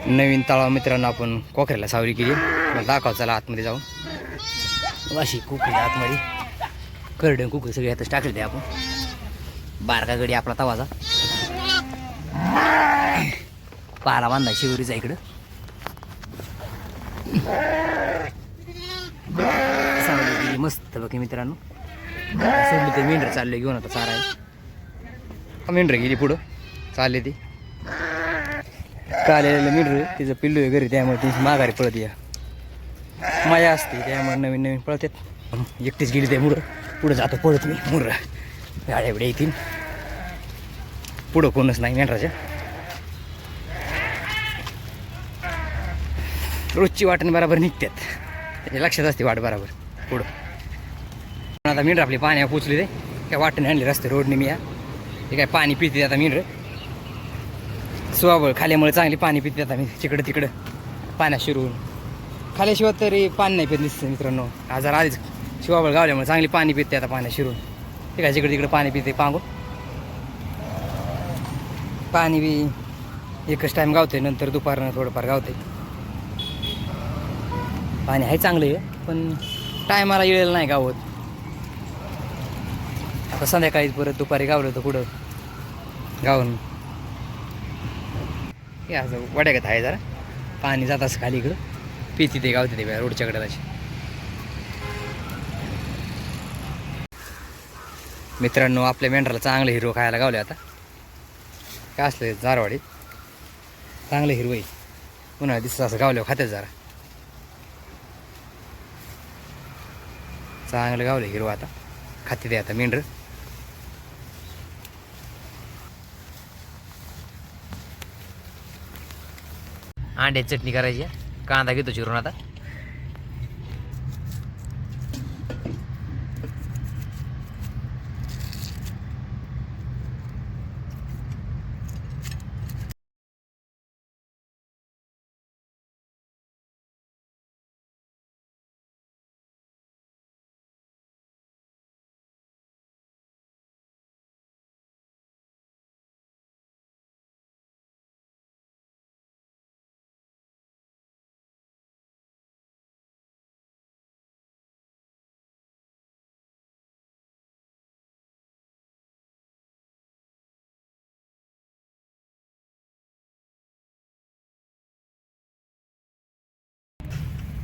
नवीन तलाव मित्रांनो आपण कोकऱ्याला सावली केली. मला दाखव चला आतमध्ये जाऊन. वाशी कुकरी आतमध्ये करडे कुकरी सगळे आताच टाकले ते आपण. बारका गडी आपला तवाचा पाला बांधा शिवरीचा इकडं सावली केली मस्त बघी मित्रांनो. सोडली ते मेंढर चालले घेऊन आता चारायला. मेंढर गेली पुढं चालले ती कालेलं मेंढर तिचं पिल्लू आहे घरी त्यामुळे ती माघारी पळत या माया असते त्यामुळे नवीन नवीन पळतात. एकटीच गेली ते पुढं जातो पळत मी मुर्र गाड्या बिड्या येतील पुढं कोणच नाही मेंढराच्या. रोजची वाटण बरोबर निघतात त्याच्या लक्षात असते वाट बरोबर पुढं. आता मेंढर आपली पाण्यावर पोचली ते काय वाटणे आणली रस्ते रोडने मी या ते काय पाणी पिते आता मेंढर सुवाबळ खाल्यामुळे चांगली पाणी पिते आता मी तिकडं तिकडं पाण्यात शिरून खाल्याशिवाय तरी पाणी नाही पित दिसतं मित्रांनो. आजार आधीच शिवाबळ गावल्यामुळे चांगली पाणी पिते आता पाण्यात शिरून ते काय जिकडे तिकडे पाणी पिते पांगून. पाणी बी एकच टाईम गावते नंतर दुपारनं थोडंफार गावते. पाणी आहे चांगलं आहे पण टायमाला येळेलं नाही गावत. आता संध्याकाळी परत दुपारी गावलं तर पुढं गावून हे असं वड्यागत आहे जरा पाणी जात असं खाली इकडं पिती ते गावते ते रोडच्या कडेला. मित्रांनो आपल्या मेंढराला चांगलं हिरवं खायला गावले आता. काय असलं जारवाडीत चांगलं हिरवं आहे उन्हाळ्यात दिसतं असं गावल्यावर खात्यात जरा चांगलं गावलं हिरवं आता खाते ते आता मेंढर. अंड्याची चटणी करायची कांदा घेतो चिरून आता.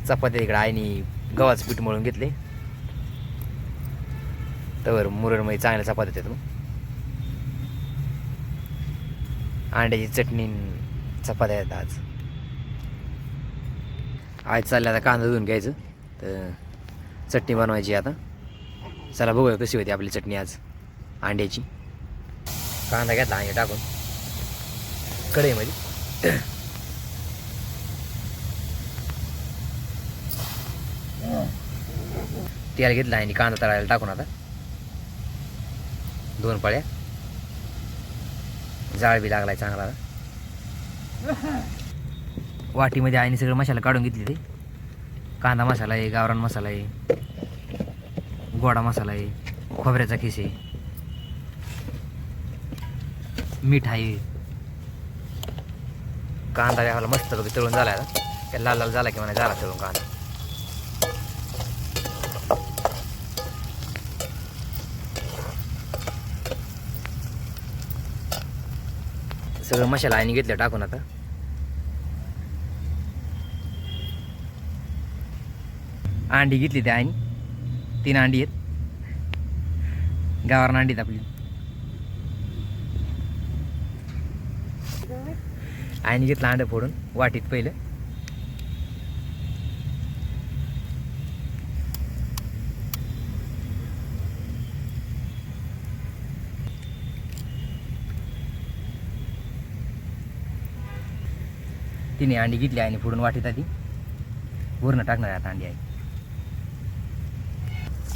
चपात्या इकडे आईनी गव्हाचं पीठ मळून घेतले तर मुरडमध्ये चांगल्या चपात्या देतात. मग अंड्याची चटणी चपात्या आहेत आज चालले आता कांदा धुवून घ्यायचं तर चटणी बनवायची आता. चला बघूया कशी होती आपली चटणी आज अंड्याची. कांदा घेतला अंडे टाकून कढईमध्ये तेल घेतलं आणि कांदा तळायला टाकून आता 2 पळ्या जाळ बी लागलाय चांगला. वाटीमध्ये आईने सगळं मसाला काढून घेतली ते कांदा मसाला आहे गावरान मसाला आहे गोडा मसाला आहे खोबऱ्याचा खिस आहे मीठ आहे. कांदा घ्यायला मस्त तळून झाला आता लाल लाल झाला की म्हणा झाला तळून कांदा. सगळं मसाला आईने घेतलं टाकून आता. अंडी घेतली त्या आईने 3 अंडी आहेत गावरान अंडी आहेत आपली. आईने घेतलं अंडं फोडून वाटीत पहिलं तिने अंडी घेतली आणि फोडून वाटीत आधी वरनं टाकणार आता अंडी.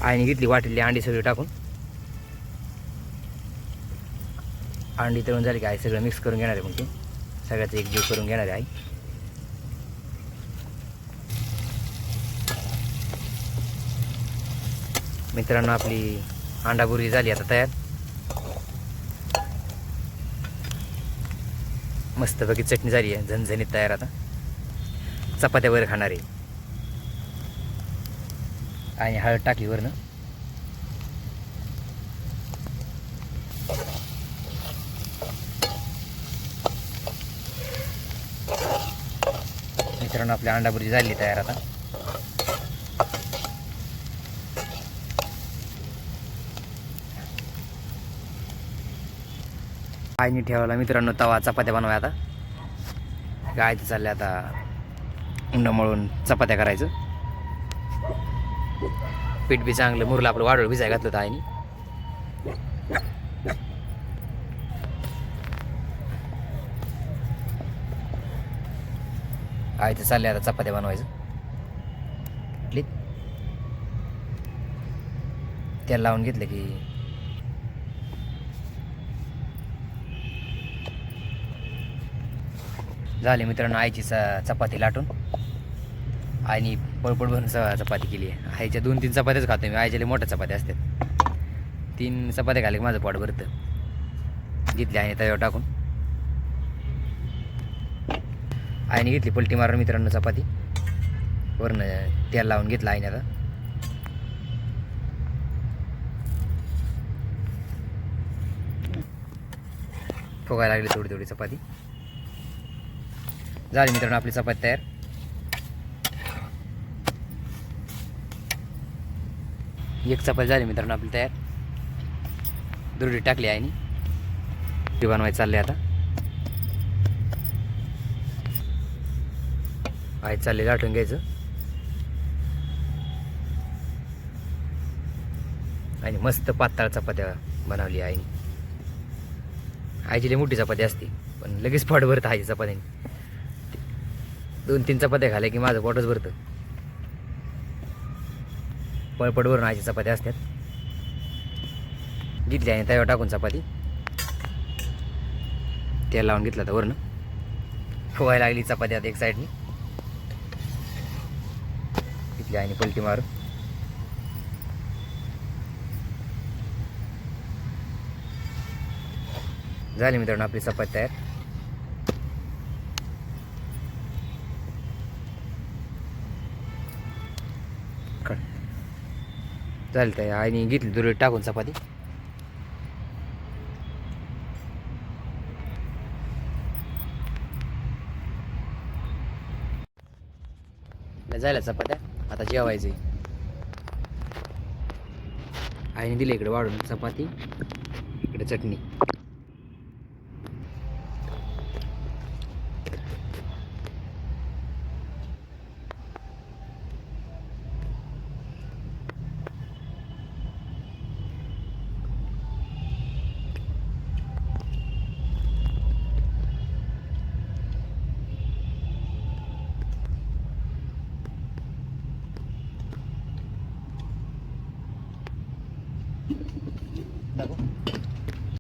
आईने घेतली वाटीतली अंडी सगळी टाकून अंडी तळून झाली की आई सगळं मिक्स करून घेणार आहे. मग ते सगळ्याचं एकजीव करून घेणार आहे आई. मित्रांनो आपली अंडा बुर्जी झाली आता तयार. मस्तपैकी चटणी झाली आहे, झणझणीत तयार. आता चपात्या वगैरे खाणार आहे आणि हळद टाकली वरनं. मित्रांनो आपली अंडा भुर्जी झाली तयार. आता आईने ठेवायला मित्रांनो तवा चपात्या बनवाय. आता काय ते चालले आता उंड मळून चपात्या करायचं. पीठ बी चांगलं मुरलं आपलं वाढवळ भिजाय घातलं होतं आईने. आईचं चालले आता चपात्या बनवायचं. तेल लावून घेतलं की झाले मित्रांनो आईची चपाती लाटून. आईने पळपळ भरून चपाती केली आहे. आईच्या 2-3 चपात्याच खातो मी. आईच्या मोठ्या चपात्या असतात. 3 चपात्या खाले की माझं पोट भरतं. घेतली आईने तव्यावर टाकून. आईने घेतली पलटी मारून मित्रांनो चपाती. वरनं तेल लावून घेतलं आईने. आता फुगायला लागली थोडी थोडी चपाती. झाली मित्रांनो आपली चपाती तयार. एक चपाती झाली मित्रांनो आपली तयार. दुरडी टाकली आईने. ती बनवायची चालली आता. आई चालली लाटून घ्यायचं आणि मस्त पातळ चपात्या बनवली आईने. आईची लई मोठी चपाती असते पण लगेच पोट भरतं आईची चपात्याने. 2-3 चपात्या खाल्या की माझं पोटच भरतं. पळपट भरून आईची चपात्या असतात. घेतली आणि तव्यावर टाकून चपाती तेल लावून घेतलं तर वरनं फुगायला लागली चपाती. आता एक साईडनी घेतली आणि पलटी मारून. झाली मित्रांनो आपली चपाती तयार. झाली तयार. आईने घेतली दुरडी टाकून चपाती. झाल्या चपात्या. आता जेवायचं. आईने दिली इकडे वाढून चपाती, इकडे चटणी. दाखव.